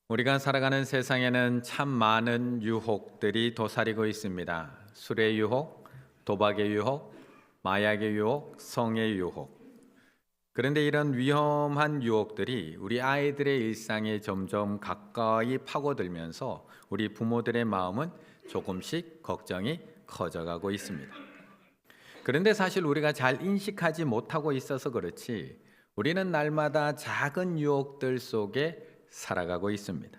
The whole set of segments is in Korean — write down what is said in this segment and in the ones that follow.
우리가 살아가는 세상에는 참 많은 유혹들이 도사리고 있습니다. 술의 유혹, 도박의 유혹, 마약의 유혹, 성의 유혹. 그런데 이런 위험한 유혹들이 우리 아이들의 일상에 점점 가까이 파고들면서 우리 부모들의 마음은 조금씩 걱정이 커져가고 있습니다. 그런데 사실 우리가 잘 인식하지 못하고 있어서 그렇지 우리는 날마다 작은 유혹들 속에 살아가고 있습니다.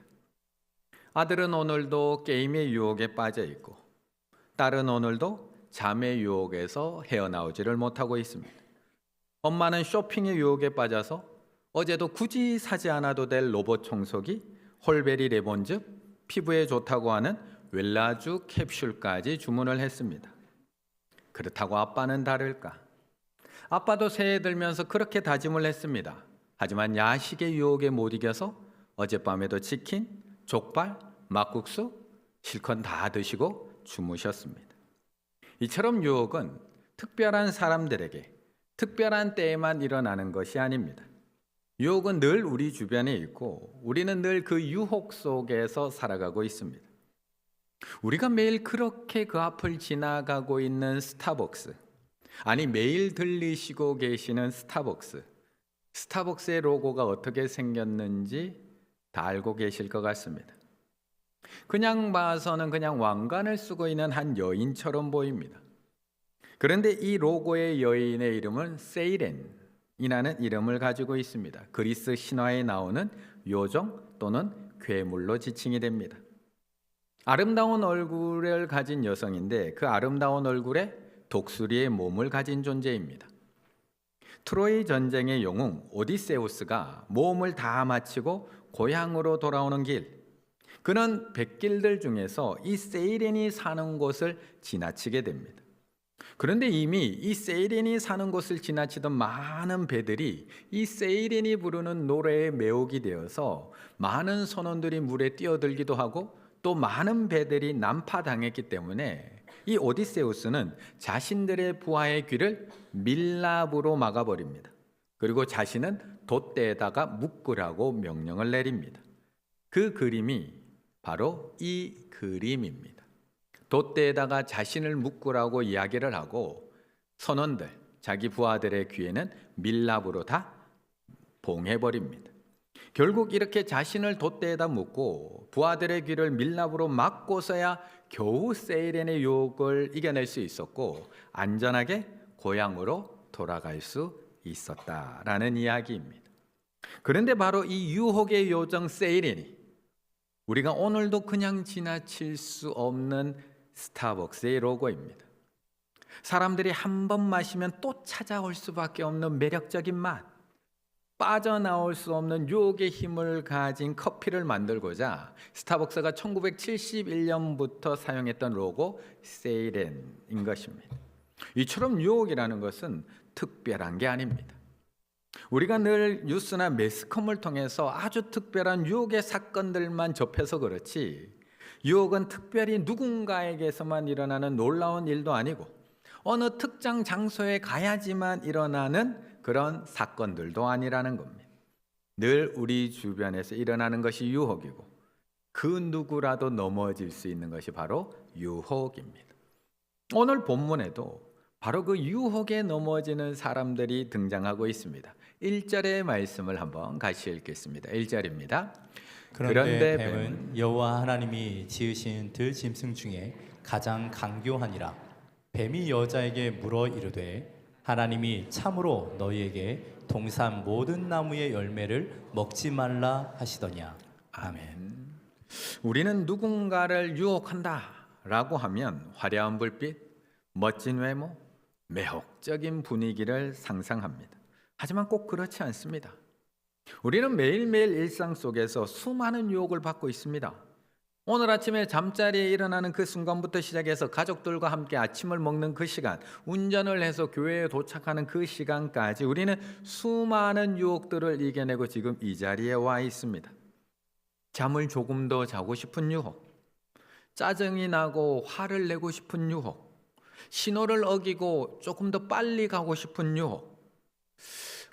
아들은 오늘도 게임의 유혹에 빠져 있고, 딸은 오늘도 잠의 유혹에서 헤어나오지를 못하고 있습니다. 엄마는 쇼핑의 유혹에 빠져서 어제도 굳이 사지 않아도 될 로봇 청소기, 홀베리 레몬즙, 피부에 좋다고 하는 웰라주 캡슐까지 주문을 했습니다. 그렇다고 아빠는 다를까? 아빠도 새해 들면서 그렇게 다짐을 했습니다. 하지만 야식의 유혹에 못 이겨서 어젯밤에도 치킨, 족발, 막국수 실컷 다 드시고 주무셨습니다. 이처럼 유혹은 특별한 사람들에게 특별한 때에만 일어나는 것이 아닙니다. 유혹은 늘 우리 주변에 있고 우리는 늘 그 유혹 속에서 살아가고 있습니다. 우리가 매일 그렇게 그 앞을 지나가고 있는 스타벅스, 아니 매일 들리시고 계시는 스타벅스의 로고가 어떻게 생겼는지 다 알고 계실 것 같습니다. 그냥 봐서는 그냥 왕관을 쓰고 있는 한 여인처럼 보입니다. 그런데 이 로고의 여인의 이름은 세이렌이라는 이름을 가지고 있습니다. 그리스 신화에 나오는 요정 또는 괴물로 지칭이 됩니다. 아름다운 얼굴을 가진 여성인데 그 아름다운 얼굴에 독수리의 몸을 가진 존재입니다. 트로이 전쟁의 영웅 오디세우스가 모험을 다 마치고 고향으로 돌아오는 길, 그는 백길들 중에서 이 세이렌이 사는 곳을 지나치게 됩니다. 그런데 이미 이 세이렌이 사는 곳을 지나치던 많은 배들이 이 세이렌이 부르는 노래에 매혹이 되어서 많은 선원들이 물에 뛰어들기도 하고 또 많은 배들이 난파당했기 때문에 이 오디세우스는 자신들의 부하의 귀를 밀랍으로 막아버립니다. 그리고 자신은 돛대에다가 묶으라고 명령을 내립니다. 그 그림이 바로 이 그림입니다. 돛대에다가 자신을 묶으라고 이야기를 하고 선원들, 자기 부하들의 귀에는 밀랍으로 다 봉해버립니다. 결국 이렇게 자신을 돛대에다 묶고 부하들의 귀를 밀랍으로 막고서야 겨우 세이렌의 유혹을 이겨낼 수 있었고 안전하게 고향으로 돌아갈 수 있었다라는 이야기입니다. 그런데 바로 이 유혹의 요정 세이렌이 우리가 오늘도 그냥 지나칠 수 없는 스타벅스의 로고입니다. 사람들이 한 번 마시면 또 찾아올 수밖에 없는 매력적인 맛, 빠져나올 수 없는 유혹의 힘을 가진 커피를 만들고자 스타벅스가 1971년부터 사용했던 로고 세이렌인 것입니다. 이처럼 유혹이라는 것은 특별한 게 아닙니다. 우리가 늘 뉴스나 매스컴을 통해서 아주 특별한 유혹의 사건들만 접해서 그렇지 유혹은 특별히 누군가에게서만 일어나는 놀라운 일도 아니고 어느 특정 장소에 가야지만 일어나는 그런 사건들도 아니라는 겁니다. 늘 우리 주변에서 일어나는 것이 유혹이고 그 누구라도 넘어질 수 있는 것이 바로 유혹입니다. 오늘 본문에도 바로 그 유혹에 넘어지는 사람들이 등장하고 있습니다. 1절의 말씀을 한번 같이 읽겠습니다. 1절입니다. 그런데 뱀은 여호와 하나님이 지으신 들짐승 중에 가장 강교하니라. 뱀이 여자에게 물어 이르되 하나님이 참으로 너희에게 동산 모든 나무의 열매를 먹지 말라 하시더냐. 아멘. 우리는 누군가를 유혹한다라고 하면 화려한 불빛, 멋진 외모, 매혹적인 분위기를 상상합니다. 하지만 꼭 그렇지 않습니다. 우리는 매일매일 일상 속에서 수많은 유혹을 받고 있습니다. 오늘 아침에 잠자리에 일어나는 그 순간부터 시작해서 가족들과 함께 아침을 먹는 그 시간, 운전을 해서 교회에 도착하는 그 시간까지 우리는 수많은 유혹들을 이겨내고 지금 이 자리에 와 있습니다. 잠을 조금 더 자고 싶은 유혹, 짜증이 나고 화를 내고 싶은 유혹, 신호를 어기고 조금 더 빨리 가고 싶은 유혹,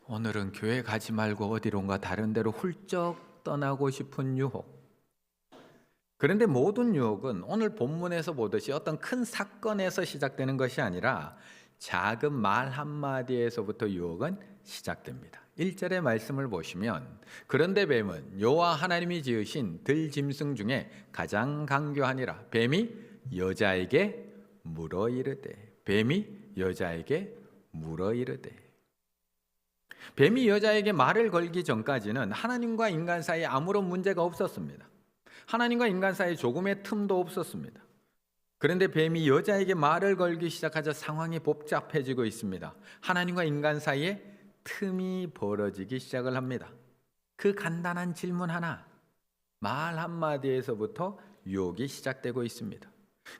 오늘은 교회 가지 말고 어디론가 다른 데로 훌쩍 떠나고 싶은 유혹, 그런데 모든 유혹은 오늘 본문에서 보듯이 어떤 큰 사건에서 시작되는 것이 아니라 작은 말 한마디에서부터 유혹은 시작됩니다. 1절의 말씀을 보시면 그런데 뱀은 여호와 하나님이 지으신 들짐승 중에 가장 강교하니라. 뱀이 여자에게 물어 이르되. 뱀이 여자에게 물어 이르되. 뱀이 여자에게 말을 걸기 전까지는 하나님과 인간 사이에 아무런 문제가 없었습니다. 하나님과 인간 사이에 조금의 틈도 없었습니다. 그런데 뱀이 여자에게 말을 걸기 시작하자 상황이 복잡해지고 있습니다. 하나님과 인간 사이에 틈이 벌어지기 시작을 합니다. 그 간단한 질문 하나, 말 한마디에서부터 유혹이 시작되고 있습니다.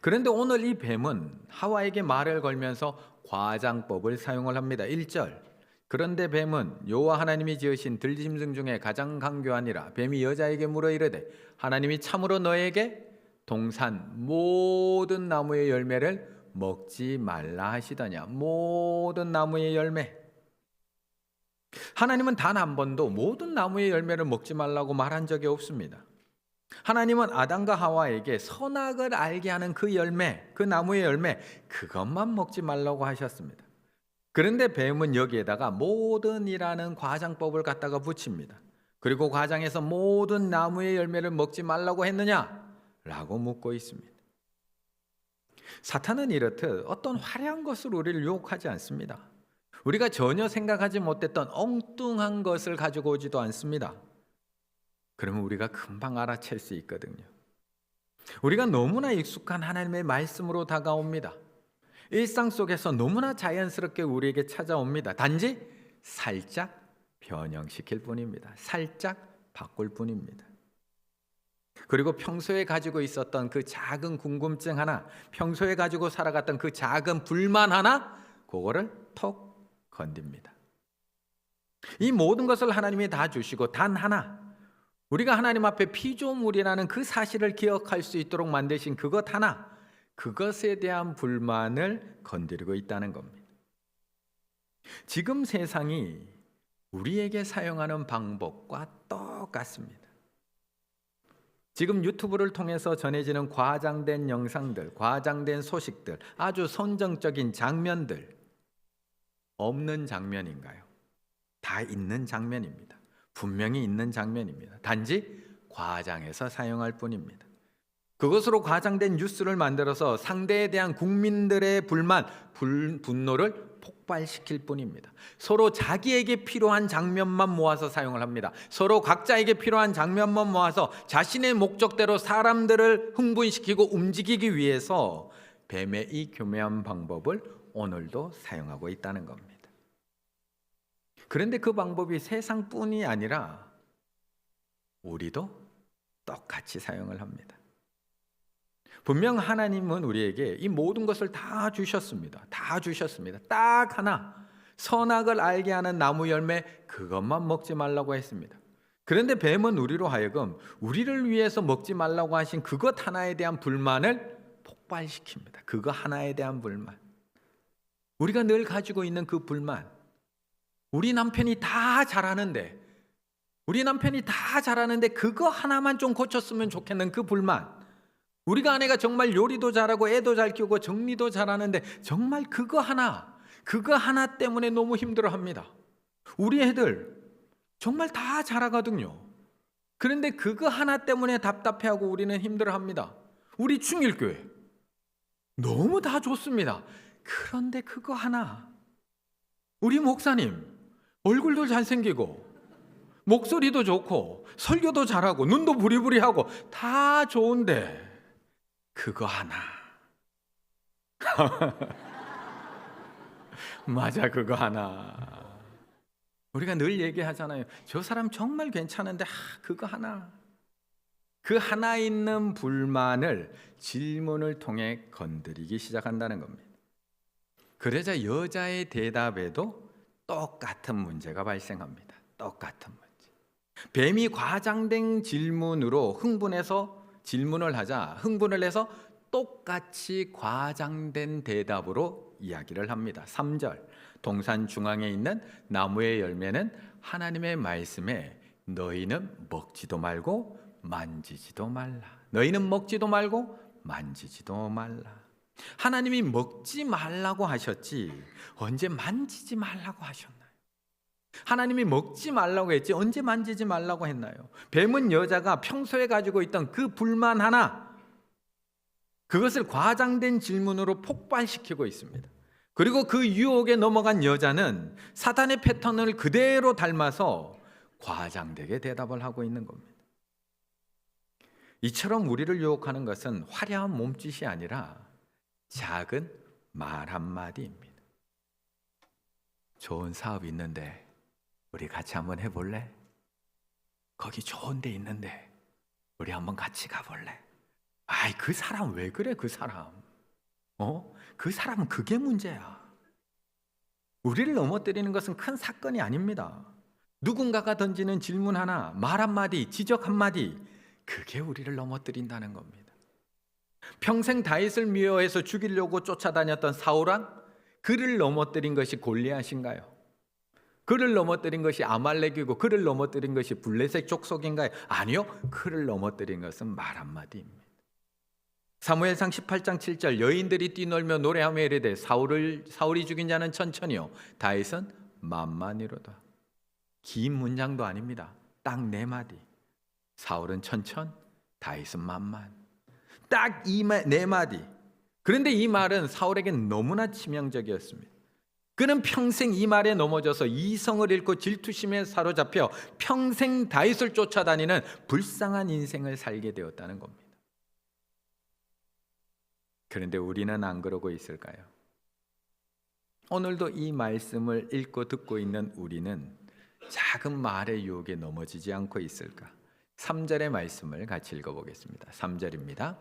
그런데 오늘 이 뱀은 하와에게 말을 걸면서 과장법을 사용을 합니다. 1절, 그런데 뱀은 여호와 하나님이 지으신 들짐승 중에 가장 강교하니라. 뱀이 여자에게 물어 이르되 하나님이 참으로 너에게 동산 모든 나무의 열매를 먹지 말라 하시더냐. 모든 나무의 열매. 하나님은 단 한 번도 모든 나무의 열매를 먹지 말라고 말한 적이 없습니다. 하나님은 아담과 하와에게 선악을 알게 하는 그 열매, 그 나무의 열매, 그것만 먹지 말라고 하셨습니다. 그런데 뱀은 여기에다가 모든이라는 과장법을 갖다가 붙입니다. 그리고 과장에서 모든 나무의 열매를 먹지 말라고 했느냐? 라고 묻고 있습니다. 사탄은 이렇듯 어떤 화려한 것으로 우리를 유혹하지 않습니다. 우리가 전혀 생각하지 못했던 엉뚱한 것을 가지고 오지도 않습니다. 그러면 우리가 금방 알아챌 수 있거든요. 우리가 너무나 익숙한 하나님의 말씀으로 다가옵니다. 일상 속에서 너무나 자연스럽게 우리에게 찾아옵니다. 단지 살짝 변형시킬 뿐입니다. 살짝 바꿀 뿐입니다. 그리고 평소에 가지고 있었던 그 작은 궁금증 하나, 평소에 가지고 살아갔던 그 작은 불만 하나, 그거를 톡 건듭니다. 이 모든 것을 하나님이 다 주시고 단 하나, 우리가 하나님 앞에 피조물이라는 그 사실을 기억할 수 있도록 만드신 그것 하나, 그것에 대한 불만을 건드리고 있다는 겁니다. 지금 세상이 우리에게 사용하는 방법과 똑같습니다. 지금 유튜브를 통해서 전해지는 과장된 영상들, 과장된 소식들, 아주 선정적인 장면들, 없는 장면인가요? 다 있는 장면입니다. 분명히 있는 장면입니다. 단지 과장해서 사용할 뿐입니다. 그것으로 과장된 뉴스를 만들어서 상대에 대한 국민들의 불만, 분노를 폭발시킬 뿐입니다. 서로 자기에게 필요한 장면만 모아서 사용을 합니다. 서로 각자에게 필요한 장면만 모아서 자신의 목적대로 사람들을 흥분시키고 움직이기 위해서 뱀의 이 교묘한 방법을 오늘도 사용하고 있다는 겁니다. 그런데 그 방법이 세상뿐이 아니라 우리도 똑같이 사용을 합니다. 분명 하나님은 우리에게 이 모든 것을 다 주셨습니다. 다 주셨습니다. 딱 하나, 선악을 알게 하는 나무 열매, 그것만 먹지 말라고 했습니다. 그런데 뱀은 우리로 하여금 우리를 위해서 먹지 말라고 하신 그것 하나에 대한 불만을 폭발시킵니다. 그거 하나에 대한 불만. 우리가 늘 가지고 있는 그 불만. 우리 남편이 다 잘하는데 그거 하나만 좀 고쳤으면 좋겠는 그 불만. 우리가 아내가 정말 요리도 잘하고 애도 잘 키우고 정리도 잘하는데 정말 그거 하나 때문에 너무 힘들어합니다. 우리 애들 정말 다 잘하거든요. 그런데 그거 하나 때문에 답답해하고 우리는 힘들어합니다. 우리 충일교회 너무 다 좋습니다. 그런데 그거 하나. 우리 목사님 얼굴도 잘생기고 목소리도 좋고 설교도 잘하고 눈도 부리부리하고 다 좋은데 그거 하나. 맞아, 그거 하나. 우리가 늘 얘기하잖아요. 저 사람 정말 괜찮은데 그거 하나. 그 하나 있는 불만을 질문을 통해 건드리기 시작한다는 겁니다. 그러자 여자의 대답에도 똑같은 문제가 발생합니다. 똑같은 문제. 뱀이 과장된 질문으로 흥분해서 질문을 하자 흥분을 해서 똑같이 과장된 대답으로 이야기를 합니다. 3절, 동산 중앙에 있는 나무의 열매는 하나님의 말씀에 너희는 먹지도 말고 만지지도 말라. 너희는 먹지도 말고 만지지도 말라. 하나님이 먹지 말라고 하셨지 언제 만지지 말라고 하셨나요? 하나님이 먹지 말라고 했지 언제 만지지 말라고 했나요? 뱀은 여자가 평소에 가지고 있던 그 불만 하나, 그것을 과장된 질문으로 폭발시키고 있습니다. 그리고 그 유혹에 넘어간 여자는 사탄의 패턴을 그대로 닮아서 과장되게 대답을 하고 있는 겁니다. 이처럼 우리를 유혹하는 것은 화려한 몸짓이 아니라 작은 말 한마디입니다. 좋은 사업이 있는데 우리 같이 한번 해볼래? 거기 좋은 데 있는데 우리 한번 같이 가볼래? 아이, 그 사람 왜 그래? 그 사람 그 사람은 그게 문제야. 우리를 넘어뜨리는 것은 큰 사건이 아닙니다. 누군가가 던지는 질문 하나, 말 한마디, 지적 한마디, 그게 우리를 넘어뜨린다는 겁니다. 평생 다윗을 미워해서 죽이려고 쫓아다녔던 사울왕, 그를 넘어뜨린 것이 골리앗인가요? 그를 넘어뜨린 것이 아말렉이고 그를 넘어뜨린 것이 블레셋 족속인가요? 아니요, 그를 넘어뜨린 것은 말 한마디입니다. 사무엘상 18장 7절, 여인들이 뛰놀며 노래하며 이르되 사울이 죽인 자는 천천히요 다윗은 만만이로다. 긴 문장도 아닙니다. 딱 4마디. 사울은 천천, 다윗은 만만. 딱 이 4마디. 그런데 이 말은 사울에겐 너무나 치명적이었습니다. 그는 평생 이 말에 넘어져서 이성을 잃고 질투심에 사로잡혀 평생 다윗을 쫓아다니는 불쌍한 인생을 살게 되었다는 겁니다. 그런데 우리는 안 그러고 있을까요? 오늘도 이 말씀을 읽고 듣고 있는 우리는 작은 말의 유혹에 넘어지지 않고 있을까? 3절의 말씀을 같이 읽어보겠습니다. 3절입니다.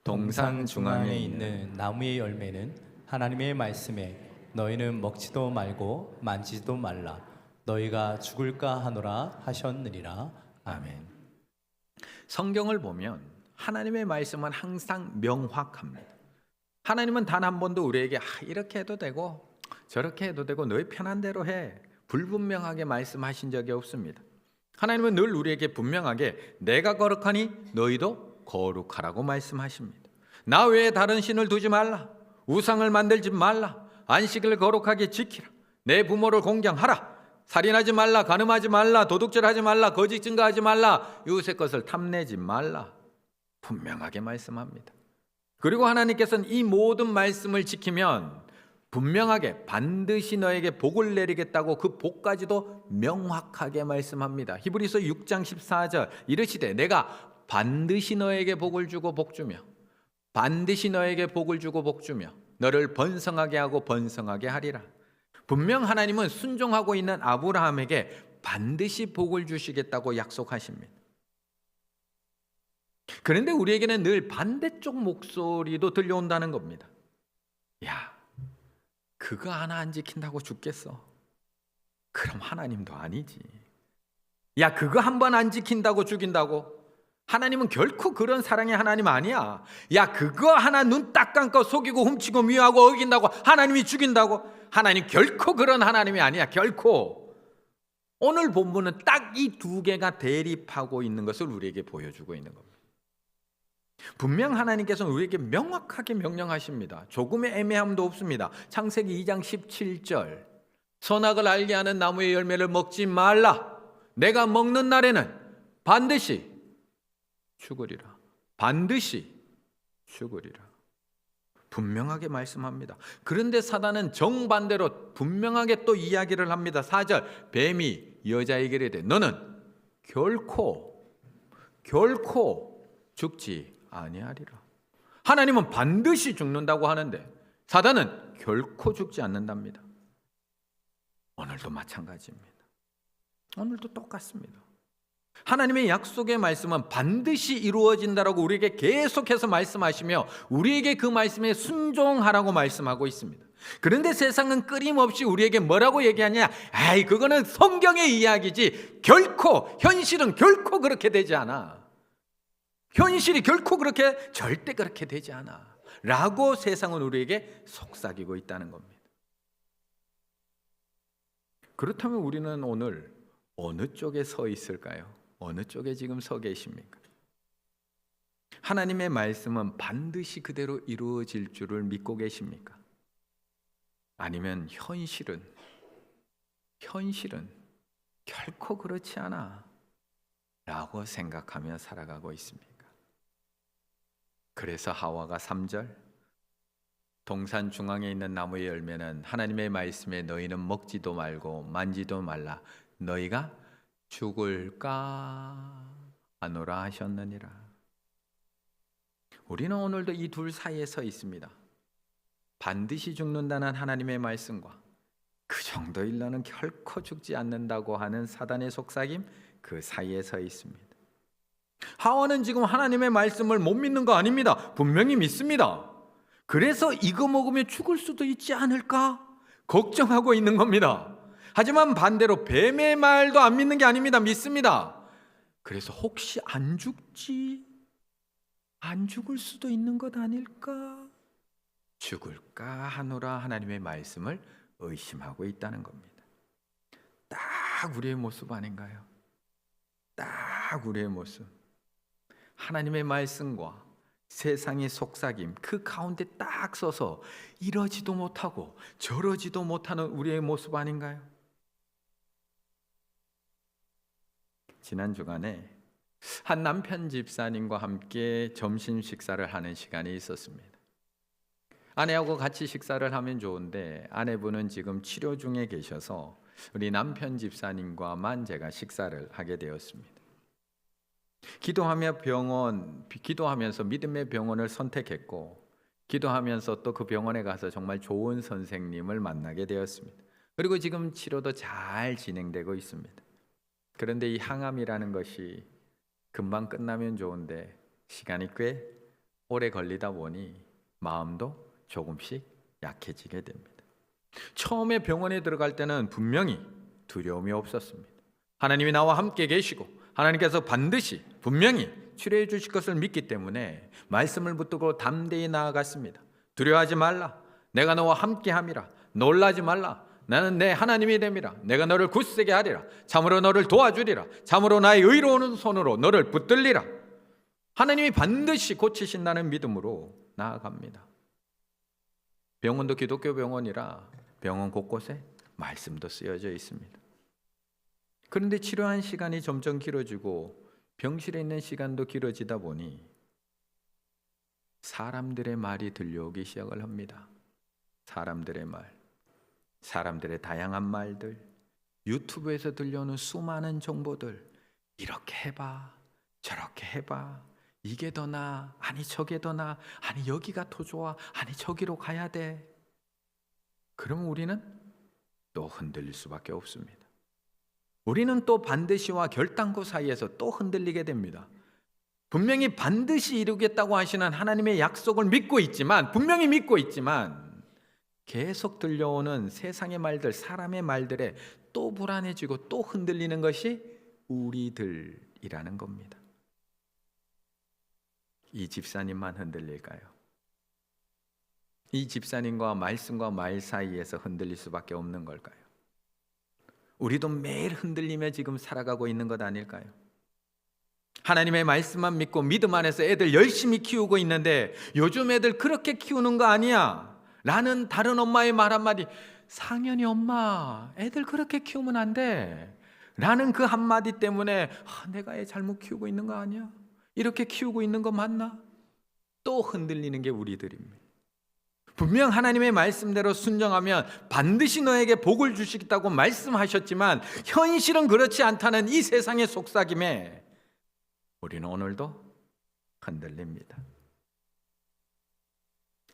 동산 중앙에 있는 나무의 열매는 하나님의 말씀에 너희는 먹지도 말고 만지지도 말라. 너희가 죽을까 하노라 하셨느니라. 아멘. 성경을 보면 하나님의 말씀은 항상 명확합니다. 하나님은 단 한 번도 우리에게 이렇게 해도 되고 저렇게 해도 되고 너희 편한 대로 해, 불분명하게 말씀하신 적이 없습니다. 하나님은 늘 우리에게 분명하게 내가 거룩하니 너희도 거룩하라고 말씀하십니다. 나 외에 다른 신을 두지 말라. 우상을 만들지 말라. 안식을 거룩하게 지키라. 내 부모를 공경하라. 살인하지 말라. 간음하지 말라. 도둑질하지 말라. 거짓 증거하지 말라. 이웃의 것을 탐내지 말라. 분명하게 말씀합니다. 그리고 하나님께서는 이 모든 말씀을 지키면 분명하게 반드시 너에게 복을 내리겠다고 그 복까지도 명확하게 말씀합니다. 히브리서 6장 14절 이르시되 내가 반드시 너에게 복을 주고 복주며 반드시 너에게 복을 주고 복주며 너를 번성하게 하고 번성하게 하리라. 분명 하나님은 순종하고 있는 아브라함에게 반드시 복을 주시겠다고 약속하십니다. 그런데 우리에게는 늘 반대쪽 목소리도 들려온다는 겁니다. 야, 그거 하나 안 지킨다고 죽겠어? 그럼 하나님도 아니지. 야, 그거 한 번 안 지킨다고 죽인다고? 하나님은 결코 그런 사랑의 하나님 아니야. 야, 그거 하나 눈 딱 감고 속이고 훔치고 미워하고 어긴다고 하나님이 죽인다고? 하나님 결코 그런 하나님이 아니야. 결코. 오늘 본문은 딱 이 2개가 대립하고 있는 것을 우리에게 보여주고 있는 겁니다. 분명 하나님께서는 우리에게 명확하게 명령하십니다. 조금의 애매함도 없습니다. 창세기 2장 17절 선악을 알게 하는 나무의 열매를 먹지 말라. 내가 먹는 날에는 반드시 죽으리라. 반드시 죽으리라. 분명하게 말씀합니다. 그런데 사단은 정반대로 분명하게 또 이야기를 합니다. 4절 뱀이 여자에게 이르되 너는 결코 죽지 아니하리라. 하나님은 반드시 죽는다고 하는데 사단은 결코 죽지 않는답니다. 오늘도 마찬가지입니다. 오늘도 똑같습니다. 하나님의 약속의 말씀은 반드시 이루어진다라고 우리에게 계속해서 말씀하시며 우리에게 그 말씀에 순종하라고 말씀하고 있습니다. 그런데 세상은 끊임없이 우리에게 뭐라고 얘기하냐? 아이, 그거는 성경의 이야기지 결코, 현실은 결코 그렇게 되지 않아. 현실이 결코 그렇게, 절대 그렇게 되지 않아 라고 세상은 우리에게 속삭이고 있다는 겁니다. 그렇다면 우리는 오늘 어느 쪽에 서 있을까요? 어느 쪽에 지금 서 계십니까? 하나님의 말씀은 반드시 그대로 이루어질 줄을 믿고 계십니까? 아니면 현실은 결코 그렇지 않아 라고 생각하며 살아가고 있습니까? 그래서 하와가 3절 동산 중앙에 있는 나무의 열매는 하나님의 말씀에 너희는 먹지도 말고 만지도 말라 너희가 죽을까 하노라 하셨느니라. 우리는 오늘도 이 둘 사이에 서 있습니다. 반드시 죽는다는 하나님의 말씀과 그 정도 일러는 결코 죽지 않는다고 하는 사단의 속삭임 그 사이에 서 있습니다. 하와는 지금 하나님의 말씀을 못 믿는 거 아닙니다. 분명히 믿습니다. 그래서 이거 먹으면 죽을 수도 있지 않을까 걱정하고 있는 겁니다. 하지만 반대로 뱀의 말도 안 믿는 게 아닙니다. 믿습니다. 그래서 혹시 안 죽지? 안 죽을 수도 있는 것 아닐까? 죽을까 하노라 하나님의 말씀을 의심하고 있다는 겁니다. 딱 우리의 모습 아닌가요? 딱 우리의 모습. 하나님의 말씀과 세상의 속삭임 그 가운데 딱 서서 이러지도 못하고 저러지도 못하는 우리의 모습 아닌가요? 지난 주간에 한 남편 집사님과 함께 점심 식사를 하는 시간이 있었습니다. 아내하고 같이 식사를 하면 좋은데 아내분은 지금 치료 중에 계셔서 우리 남편 집사님과만 제가 식사를 하게 되었습니다. 기도하면서 믿음의 병원을 선택했고 기도하면서 또 그 병원에 가서 정말 좋은 선생님을 만나게 되었습니다. 그리고 지금 치료도 잘 진행되고 있습니다. 그런데 이 항암이라는 것이 금방 끝나면 좋은데 시간이 꽤 오래 걸리다 보니 마음도 조금씩 약해지게 됩니다. 처음에 병원에 들어갈 때는 분명히 두려움이 없었습니다. 하나님이 나와 함께 계시고 하나님께서 반드시 분명히 치료해 주실 것을 믿기 때문에 말씀을 붙들고 담대히 나아갔습니다. 두려워하지 말라. 내가 너와 함께함이라. 놀라지 말라. 나는 내 하나님이 됨이라. 내가 너를 굳세게 하리라. 참으로 너를 도와주리라. 참으로 나의 의로운 손으로 너를 붙들리라. 하나님이 반드시 고치신다는 믿음으로 나아갑니다. 병원도 기독교 병원이라 병원 곳곳에 말씀도 쓰여져 있습니다. 그런데 치료한 시간이 점점 길어지고 병실에 있는 시간도 길어지다 보니 사람들의 말이 들려오기 시작을 합니다. 사람들의 말, 사람들의 다양한 말들, 유튜브에서 들려오는 수많은 정보들, 이렇게 해봐, 저렇게 해봐, 이게 더 나아, 아니 저게 더 나아, 아니 여기가 더 좋아, 아니 저기로 가야 돼. 그러면 우리는 또 흔들릴 수밖에 없습니다. 우리는 또 반드시와 결단코 사이에서 또 흔들리게 됩니다. 분명히 반드시 이루겠다고 하시는 하나님의 약속을 믿고 있지만, 분명히 믿고 있지만 계속 들려오는 세상의 말들, 사람의 말들에 또 불안해지고 또 흔들리는 것이 우리들이라는 겁니다. 이 집사님만 흔들릴까요? 이 집사님과 말씀과 말 사이에서 흔들릴 수밖에 없는 걸까요? 우리도 매일 흔들리며 지금 살아가고 있는 것 아닐까요? 하나님의 말씀만 믿고 믿음 안에서 애들 열심히 키우고 있는데 요즘 애들 그렇게 키우는 거 아니야 라는 다른 엄마의 말 한마디, 상연히 엄마 애들 그렇게 키우면 안 돼 라는 그 한마디 때문에 내가 애 잘못 키우고 있는 거 아니야? 이렇게 키우고 있는 거 맞나? 또 흔들리는 게 우리들입니다. 분명 하나님의 말씀대로 순종하면 반드시 너에게 복을 주시겠다고 말씀하셨지만 현실은 그렇지 않다는 이 세상의 속삭임에 우리는 오늘도 흔들립니다.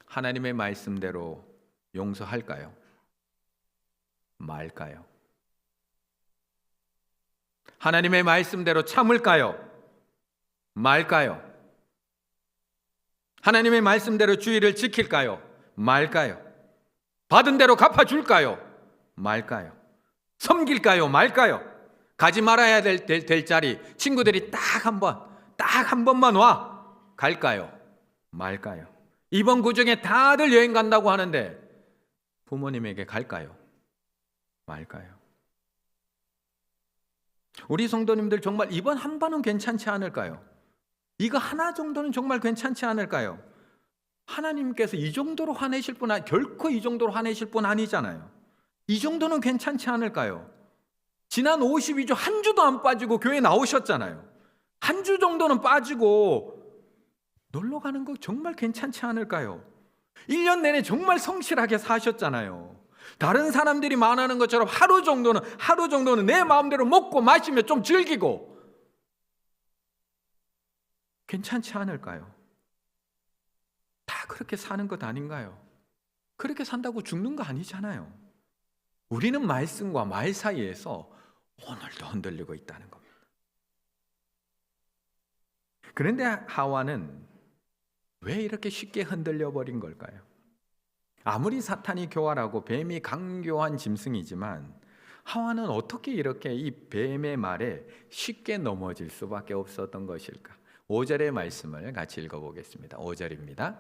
하나님의 말씀대로 용서할까요? 말까요? 하나님의 말씀대로 참을까요? 말까요? 하나님의 말씀대로 주의를 지킬까요? 말까요? 받은 대로 갚아줄까요? 말까요? 섬길까요? 말까요? 가지 말아야 될 자리 친구들이 딱 한 번만 와 갈까요? 말까요? 이번 구정에 다들 여행 간다고 하는데 부모님에게 갈까요? 말까요? 우리 성도님들 정말 이번 한 번은 괜찮지 않을까요? 이거 하나 정도는 정말 괜찮지 않을까요? 하나님께서 이 정도로 화내실 분, 결코 이 정도로 화내실 분 아니잖아요. 이 정도는 괜찮지 않을까요? 지난 52주 한 주도 안 빠지고 교회 나오셨잖아요. 한 주 정도는 빠지고 놀러 가는 거 정말 괜찮지 않을까요? 1년 내내 정말 성실하게 사셨잖아요. 다른 사람들이 말하는 것처럼 하루 정도는 내 마음대로 먹고 마시며 좀 즐기고 괜찮지 않을까요? 다 그렇게 사는 것 아닌가요? 그렇게 산다고 죽는 거 아니잖아요. 우리는 말씀과 말 사이에서 오늘도 흔들리고 있다는 겁니다. 그런데 하와는 왜 이렇게 쉽게 흔들려 버린 걸까요? 아무리 사탄이 교활하고 뱀이 강교한 짐승이지만 하와는 어떻게 이렇게 이 뱀의 말에 쉽게 넘어질 수밖에 없었던 것일까? 5절의 말씀을 같이 읽어보겠습니다. 5절입니다.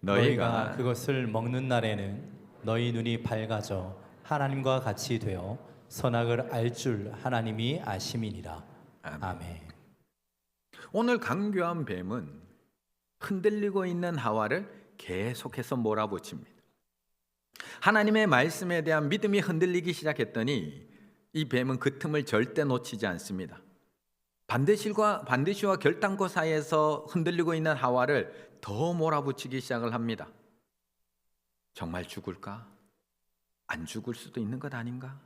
너희가 그것을 먹는 날에는 너희 눈이 밝아져 하나님과 같이 되어 선악을 알 줄 하나님이 아심이니라. 아멘. 오늘 강교한 뱀은 흔들리고 있는 하와를 계속해서 몰아붙입니다. 하나님의 말씀에 대한 믿음이 흔들리기 시작했더니 이 뱀은 그 틈을 절대 놓치지 않습니다. 반드시와 결단코 사이에서 흔들리고 있는 하와를 더 몰아붙이기 시작을 합니다. 정말 죽을까? 안 죽을 수도 있는 것 아닌가?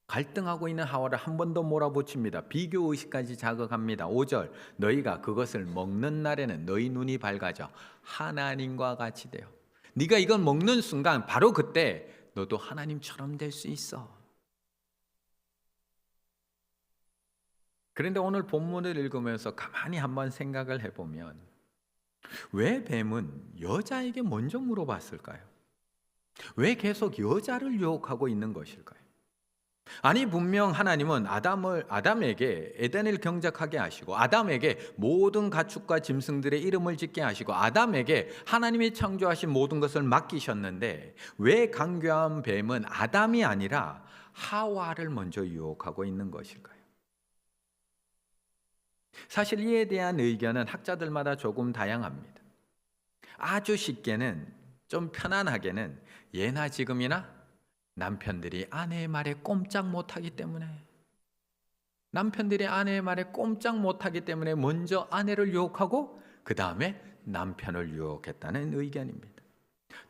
갈등하고 있는 하와를 한 번 더 몰아붙입니다. 비교의식까지 자극합니다. 5절 너희가 그것을 먹는 날에는 너희 눈이 밝아져 하나님과 같이 되어 네가 이걸 먹는 순간 바로 그때 너도 하나님처럼 될 수 있어. 그런데 오늘 본문을 읽으면서 가만히 한번 생각을 해보면 왜 뱀은 여자에게 먼저 물어봤을까요? 왜 계속 여자를 유혹하고 있는 것일까요? 아니 분명 하나님은 아담에게 에덴을 경작하게 하시고 아담에게 모든 가축과 짐승들의 이름을 짓게 하시고 아담에게 하나님이 창조하신 모든 것을 맡기셨는데 왜 강교한 뱀은 아담이 아니라 하와를 먼저 유혹하고 있는 것일까요? 사실 이에 대한 의견은 학자들마다 조금 다양합니다. 아주 쉽게는 좀 편안하게는 예나 지금이나 남편들이 아내의 말에 꼼짝 못하기 때문에 먼저 아내를 유혹하고 그 다음에 남편을 유혹했다는 의견입니다.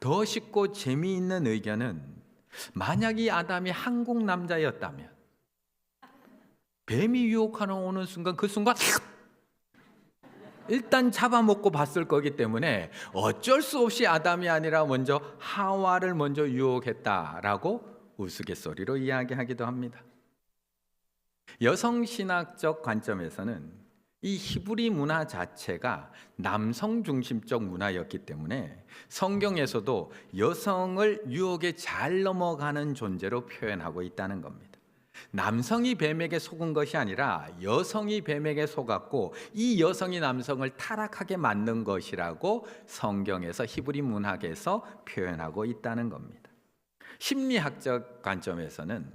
더 쉽고 재미있는 의견은 만약 이 아담이 한국 남자였다면 뱀이 유혹하는 오는 순간 그 순간 일단 잡아먹고 봤을 거기 때문에 어쩔 수 없이 아담이 아니라 먼저 하와를 먼저 유혹했다라고 우스갯소리로 이야기하기도 합니다. 여성신학적 관점에서는 이 히브리 문화 자체가 남성 중심적 문화였기 때문에 성경에서도 여성을 유혹에 잘 넘어가는 존재로 표현하고 있다는 겁니다. 남성이 뱀에게 속은 것이 아니라 여성이 뱀에게 속았고 이 여성이 남성을 타락하게 만든 것이라고 성경에서 히브리 문학에서 표현하고 있다는 겁니다. 심리학적 관점에서는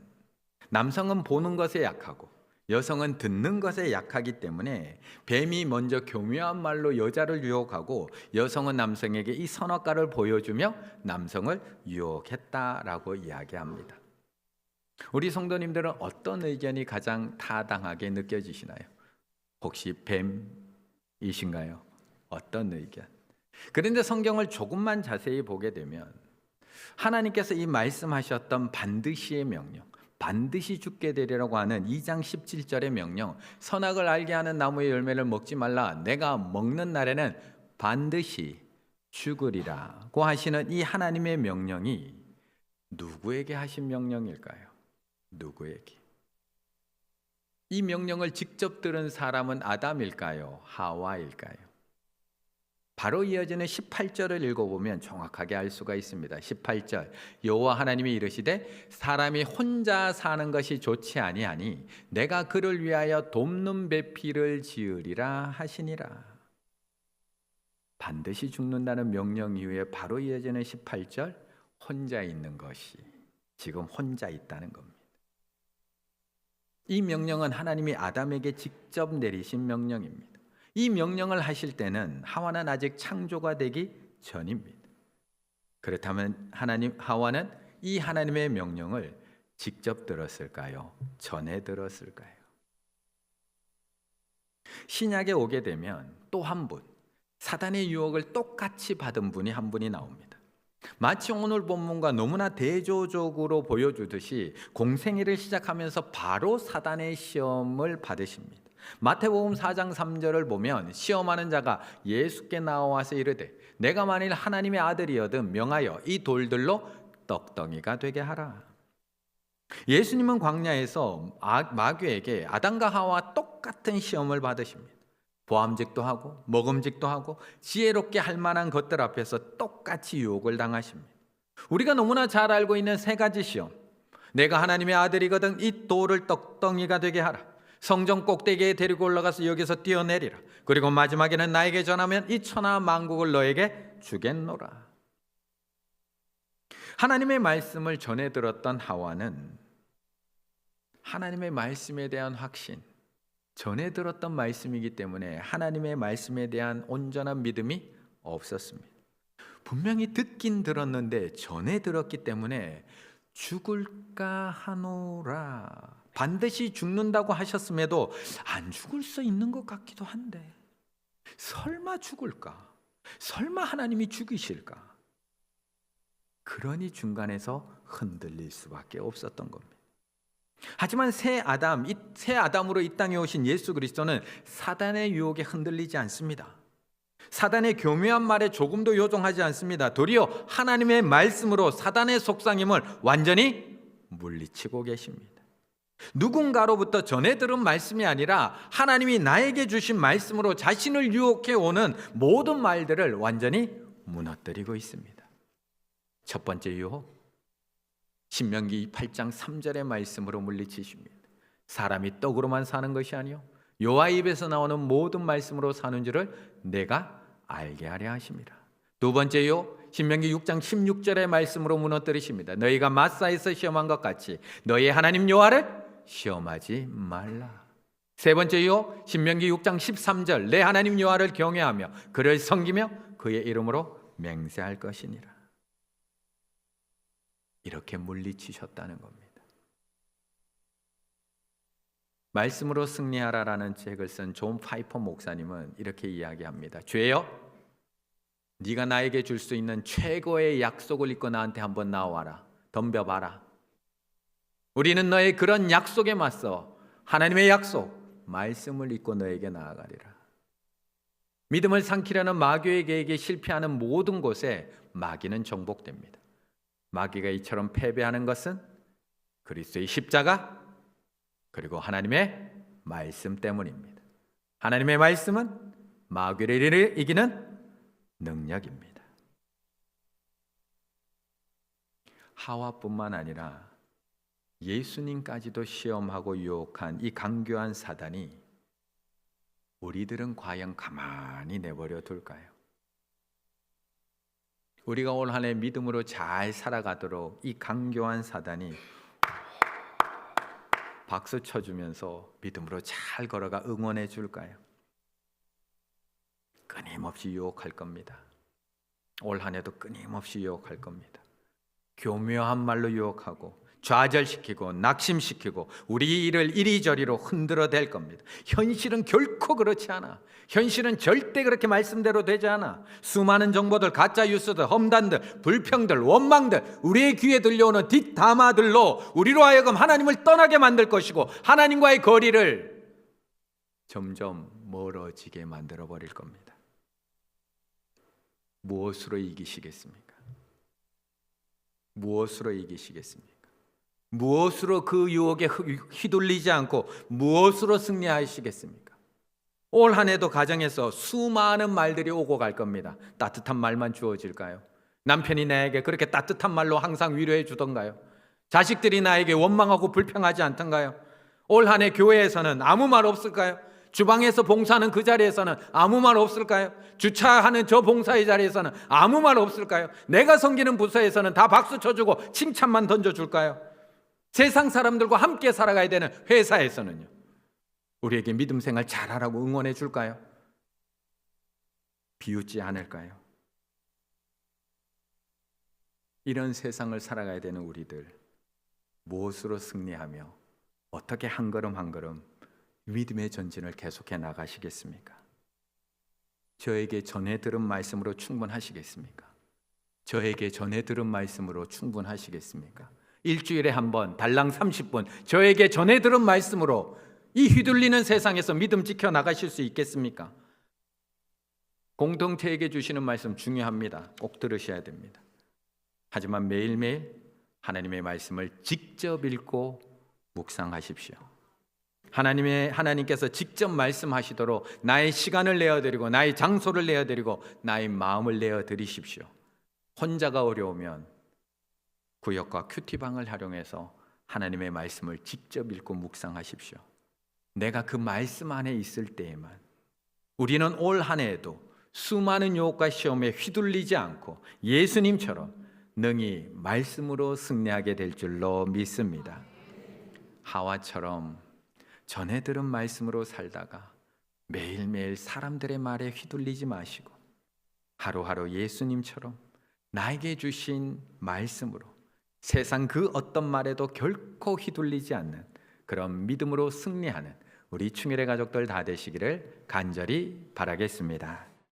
남성은 보는 것에 약하고 여성은 듣는 것에 약하기 때문에 뱀이 먼저 교묘한 말로 여자를 유혹하고 여성은 남성에게 이 선악과를 보여주며 남성을 유혹했다라고 이야기합니다. 우리 성도님들은 어떤 의견이 가장 타당하게 느껴지시나요? 혹시 뱀이신가요? 어떤 의견? 그런데 성경을 조금만 자세히 보게 되면 하나님께서 이 말씀하셨던 반드시의 명령, 반드시 죽게 되리라고 하는 2장 17절의 명령, 선악을 알게 하는 나무의 열매를 먹지 말라, 내가 먹는 날에는 반드시 죽으리라고 하시는 이 하나님의 명령이 누구에게 하신 명령일까요? 누구에게? 이 명령을 직접 들은 사람은 아담일까요? 하와일까요? 바로 이어지는 18절을 읽어보면 정확하게 알 수가 있습니다. 18절 여호와 하나님이 이르시되 사람이 혼자 사는 것이 좋지 아니하니 내가 그를 위하여 돕는 배필을 지으리라 하시니라. 반드시 죽는다는 명령 이후에 바로 이어지는 18절 혼자 있는 것이 지금 혼자 있다는 겁니다. 이 명령은 하나님이 아담에게 직접 내리신 명령입니다. 이 명령을 하실 때는 하와는 아직 창조가 되기 전입니다. 그렇다면 하와는 이 하나님의 명령을 직접 들었을까요? 전해 들었을까요? 신약에 오게 되면 또 한 분, 사단의 유혹을 똑같이 받은 분이 한 분이 나옵니다. 마치 오늘 본문과 너무나 대조적으로 보여주듯이 공생애를 시작하면서 바로 사단의 시험을 받으십니다. 마태복음 4장 3절을 보면 시험하는 자가 예수께 나와서 이르되 내가 만일 하나님의 아들이거든 명하여 이 돌들로 떡덩이가 되게 하라. 예수님은 광야에서 마귀에게 아담과 하와 똑같은 시험을 받으십니다. 보암직도 하고 먹음직도 하고 지혜롭게 할 만한 것들 앞에서 똑같이 유혹을 당하십니다. 우리가 너무나 잘 알고 있는 세 가지 시험. 내가 하나님의 아들이거든 이 돌을 떡덩이가 되게 하라. 성전 꼭대기에 데리고 올라가서 여기서 뛰어내리라. 그리고 마지막에는 나에게 전하면 이 천하 만국을 너에게 주겠노라. 하나님의 말씀을 전해 들었던 하와는 하나님의 말씀에 대한 확신, 전해 들었던 말씀이기 때문에 하나님의 말씀에 대한 온전한 믿음이 없었습니다. 분명히 듣긴 들었는데 전해 들었기 때문에 죽을까 하노라. 반드시 죽는다고 하셨음에도 안 죽을 수 있는 것 같기도 한데 설마 죽을까? 설마 하나님이 죽이실까? 그러니 중간에서 흔들릴 수밖에 없었던 겁니다. 하지만 새 아담으로 이 땅에 오신 예수 그리스도는 사단의 유혹에 흔들리지 않습니다. 사단의 교묘한 말에 조금도 요동하지 않습니다. 도리어 하나님의 말씀으로 사단의 속상임을 완전히 물리치고 계십니다. 누군가로부터 전해 들은 말씀이 아니라 하나님이 나에게 주신 말씀으로 자신을 유혹해 오는 모든 말들을 완전히 무너뜨리고 있습니다. 첫 번째 유혹, 신명기 8장 3절의 말씀으로 물리치십니다. 사람이 떡으로만 사는 것이 아니요 여호와 입에서 나오는 모든 말씀으로 사는 줄을 내가 알게 하려 하십니다. 두 번째요, 신명기 6장 16절의 말씀으로 무너뜨리십니다. 너희가 마사에서 시험한 것 같이 너희 하나님 여호와를 시험하지 말라. 세 번째요, 신명기 6장 13절 내 하나님 여호와를 경외하며 그를 섬기며 그의 이름으로 맹세할 것이니라. 이렇게 물리치셨다는 겁니다. 말씀으로 승리하라라는 책을 쓴 존 파이퍼 목사님은 이렇게 이야기합니다. 죄여, 네가 나에게 줄 수 있는 최고의 약속을 잊고 나한테 한번 나와라. 덤벼봐라. 우리는 너의 그런 약속에 맞서 하나님의 약속, 말씀을 잊고 너에게 나아가리라. 믿음을 삼키려는 마귀의 계획에 실패하는 모든 곳에 마귀는 정복됩니다. 마귀가 이처럼 패배하는 것은 그리스도의 십자가 그리고 하나님의 말씀 때문입니다. 하나님의 말씀은 마귀를 이기는 능력입니다. 하와뿐만 아니라 예수님까지도 시험하고 유혹한 이 강교한 사단이 우리들은 과연 가만히 내버려 둘까요? 우리가 올 한 해 믿음으로 잘 살아가도록 이 강교한 사단이 박수 쳐주면서 믿음으로 잘 걸어가 응원해 줄까요? 끊임없이 유혹할 겁니다. 올 한 해도 끊임없이 유혹할 겁니다. 교묘한 말로 유혹하고 좌절시키고 낙심시키고 우리 일을 이리저리로 흔들어댈 겁니다. 현실은 결코 그렇지 않아. 현실은 절대 그렇게 말씀대로 되지 않아. 수많은 정보들, 가짜 뉴스들, 험단들, 불평들, 원망들, 우리의 귀에 들려오는 뒷담화들로 우리로 하여금 하나님을 떠나게 만들 것이고 하나님과의 거리를 점점 멀어지게 만들어 버릴 겁니다. 무엇으로 이기시겠습니까? 무엇으로 이기시겠습니까? 무엇으로 그 유혹에 휘둘리지 않고 무엇으로 승리하시겠습니까? 올 한 해도 가정에서 수많은 말들이 오고 갈 겁니다. 따뜻한 말만 주어질까요? 남편이 나에게 그렇게 따뜻한 말로 항상 위로해 주던가요? 자식들이 나에게 원망하고 불평하지 않던가요? 올 한 해 교회에서는 아무 말 없을까요? 주방에서 봉사하는 그 자리에서는 아무 말 없을까요? 주차하는 저 봉사의 자리에서는 아무 말 없을까요? 내가 섬기는 부서에서는 다 박수 쳐주고 칭찬만 던져줄까요? 세상 사람들과 함께 살아가야 되는 회사에서는요, 우리에게 믿음 생활 잘하라고 응원해 줄까요? 비웃지 않을까요? 이런 세상을 살아가야 되는 우리들, 무엇으로 승리하며 어떻게 한 걸음 한 걸음 믿음의 전진을 계속해 나가시겠습니까? 저에게 전해 들은 말씀으로 충분하시겠습니까? 저에게 전해 들은 말씀으로 충분하시겠습니까? 일주일에 한 번, 달랑 30분 저에게 전해 들은 말씀으로 이 휘둘리는 세상에서 믿음 지켜 나가실 수 있겠습니까? 공동체에게 주시는 말씀 중요합니다. 꼭 들으셔야 됩니다. 하지만 매일매일 하나님의 말씀을 직접 읽고 묵상하십시오. 하나님께서 직접 말씀하시도록 나의 시간을 내어드리고 나의 장소를 내어드리고 나의 마음을 내어드리십시오. 혼자가 어려우면 구역과 큐티방을 활용해서 하나님의 말씀을 직접 읽고 묵상하십시오. 내가 그 말씀 안에 있을 때에만 우리는 올 한 해에도 수많은 유혹과 시험에 휘둘리지 않고 예수님처럼 능히 말씀으로 승리하게 될 줄로 믿습니다. 하와처럼 전해 들은 말씀으로 살다가 매일매일 사람들의 말에 휘둘리지 마시고 하루하루 예수님처럼 나에게 주신 말씀으로 세상 그 어떤 말에도 결코 휘둘리지 않는 그런 믿음으로 승리하는 우리 충일의 가족들 다 되시기를 간절히 바라겠습니다.